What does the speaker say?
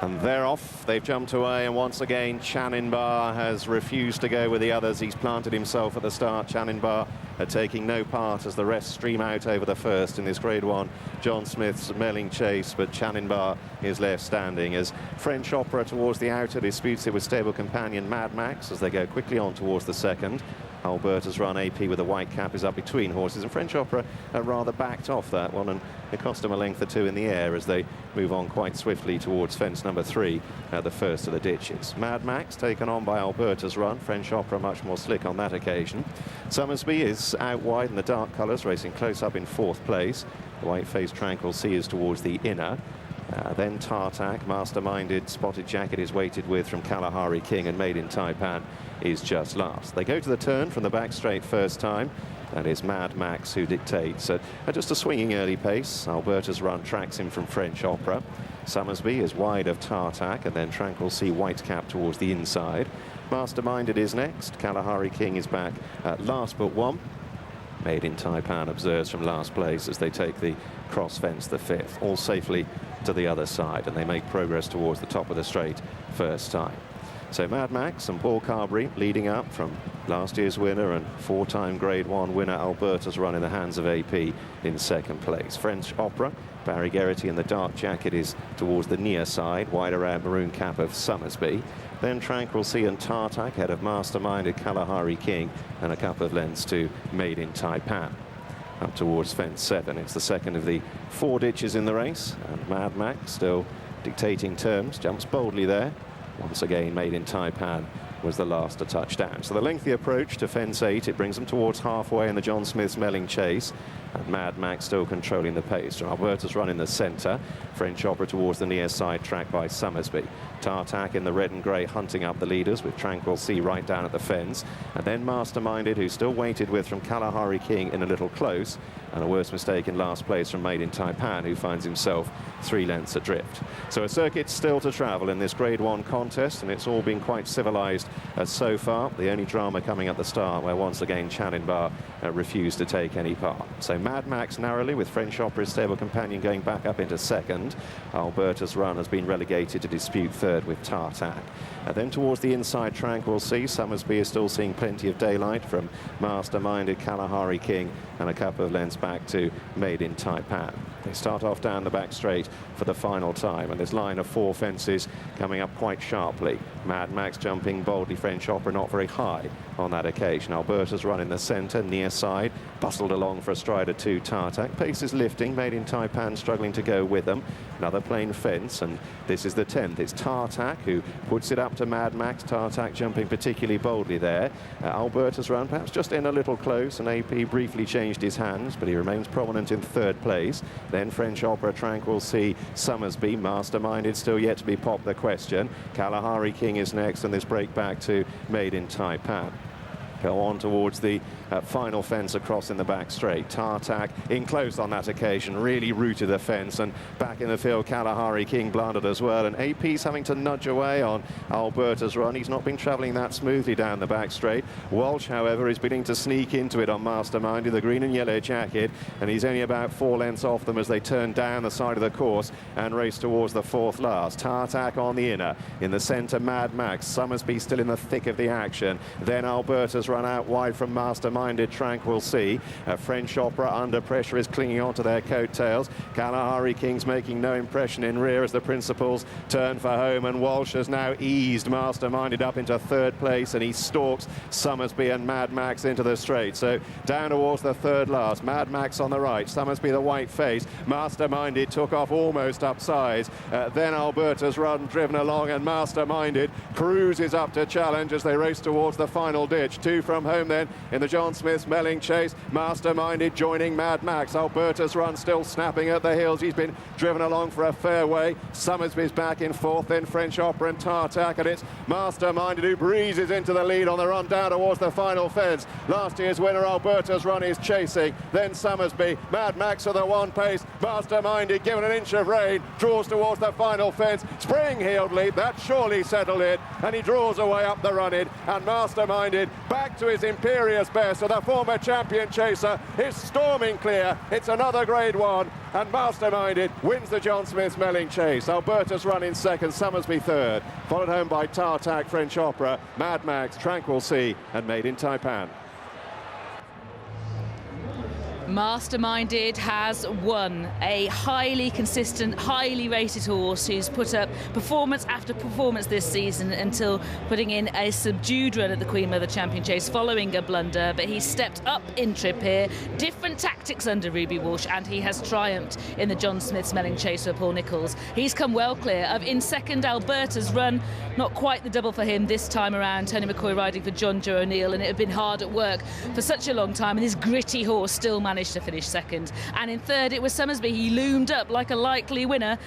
And they're off. They've jumped away, and once again Chaninbar has refused to go with the others. He's planted himself at the start. Chaninbar taking no part as the rest stream out over the first in this Grade 1 John Smith's Melling chase, but Chaninbar is left standing as French Opera towards the outer disputes it with stable companion Mad Max as they go quickly on towards the second. Alberta's Run AP with a white cap is up between horses, and French Opera are rather backed off that one, and it cost them a length or two in the air as they move on quite swiftly towards fence number 3 at the first of the ditches. Mad Max taken on by Alberta's Run. French Opera much more slick on that occasion. Summersby is out wide in the dark colours, racing close up in 4th place. The white-faced Tranquil Sea is towards the inner. Then Tartak, Masterminded, Spotted Jacket is weighted with from Kalahari King, and Made in Taipan is just last. They go to the turn from the back straight first time. That is Mad Max who dictates at just a swinging early pace. Alberta's Run tracks him from French Opera. Summersby is wide of Tartak, and then Tranquil Sea white cap towards the inside. Masterminded is next. Kalahari King is back at last but one. Made in Taipan observes from last place as they take the cross fence the 5th, all safely to the other side, and they make progress towards the top of the straight first time. So Mad Max and Paul Carberry leading up from last year's winner and 4-time Grade 1 winner Alberta's Run in the hands of AP in 2nd place. French Opera, Barry Geraghty in the dark jacket is towards the near side, wide around maroon cap of Summersby. Then Tranquil Sea and Tartak head of Masterminded, Kalahari King, and a couple of lengths to Made in Taipan. Up towards fence 7, it's the second of the 4 ditches in the race, and Mad Max still dictating terms, jumps boldly there. Once again, Made in Taipan was the last to touch down. So the lengthy approach to fence 8, it brings them towards halfway in the John Smith's Melling chase, and Mad Max still controlling the pace. Alberta's Run in the centre, French Opera towards the near side track by Summersby. Tartak in the red and grey hunting up the leaders with Tranquil Sea right down at the fence, and then Masterminded, who's still weighted with from Kalahari King in a little close, and a worse mistake in last place from Made in Taipan, who finds himself 3 lengths adrift. So a circuit still to travel in this Grade 1 contest, and it's all been quite civilised so far. The only drama coming at the start, where once again Chaninbar refused to take any part. So Mad Max narrowly with French Opera's stable companion going back up into 2nd. Alberta's Run has been relegated to dispute 3rd with Tartak. Then towards the inside Tranquil Sea, Summersby is still seeing plenty of daylight from Masterminded, Kalahari King, and a couple of lengths back to Made in Taipan. They start off down the back straight for the final time, and this line of 4 fences coming up quite sharply. Mad Max jumping boldly, French Opera not very high on that occasion. Alberta's Run in the centre, near side, bustled along for a stride or 2 Tartak. Pace is lifting, Made in Taipan struggling to go with them. Another plain fence, and this is the 10th. It's Tartak who puts it up to Mad Max. Tartak jumping particularly boldly there. Alberta's Run perhaps just in a little close, and AP briefly changed his hands, but he remains prominent in 3rd place. Then French Opera, Tranquil Sea, Summersby, Masterminded still yet to be popped the question. Kalahari King is next, and this break back to Made in Taipan. Go on towards the final fence across in the back straight. Tartak in close on that occasion, really rooted the fence, and back in the field Kalahari King blundered as well, and AP's having to nudge away on Alberta's Run. He's not been travelling that smoothly down the back straight. Walsh, however, is beginning to sneak into it on Masterminded, the green and yellow jacket, and he's only about 4 lengths off them as they turn down the side of the course and race towards the 4th last. Tartak on the inner, in the centre Mad Max, Summersby still in the thick of the action, then Alberta's Run out wide from Masterminded, Tranquil Sea. French Opera under pressure is clinging onto their coattails. Kalahari King's making no impression in rear as the principals turn for home, and Walsh has now eased Masterminded up into 3rd place, and he stalks Summersby and Mad Max into the straight. So down towards the 3rd last, Mad Max on the right, Summersby the white face, Masterminded took off almost upsides. Then Alberta's Run driven along, and Masterminded cruises up to challenge as they race towards the final ditch. 2 from home then in the John Smith's Melling chase. Masterminded joining Mad Max. Alberta's Run still snapping at the heels. He's been driven along for a fair way. Summersby's back in 4th, then French Opera and Tartak, and it's Masterminded who breezes into the lead on the run down towards the final fence. Last year's winner Alberta's Run is chasing, then Summersby. Mad Max at the 1 pace. Masterminded given an inch of rain, draws towards the final fence. Spring-heeled leap, that surely settled it, and he draws away up the run-in, and Masterminded back to his imperious best, so the former champion chaser is storming clear. It's another Grade 1, and Masterminded wins the John Smith's Melling Chase. Alberta's run in second, Summersby third, followed home by Tartac, French Opera, Mad Max, Tranquil Sea, and Made in Taipan. Masterminded has won. A highly consistent, highly rated horse who's put up performance after performance this season until putting in a subdued run at the Queen Mother Champion Chase following a blunder, but he's stepped up in trip here. Different tactics under Ruby Walsh, and he has triumphed in the John Smith's Melling Chase for Paul Nicholls. He's come well clear of in second Alberta's run. Not quite the double for him this time around. Tony McCoy riding for John Joe O'Neill, and it had been hard at work for such a long time, and this gritty horse still managed to finish second. And in third, it was Summersby. He loomed up like a likely winner.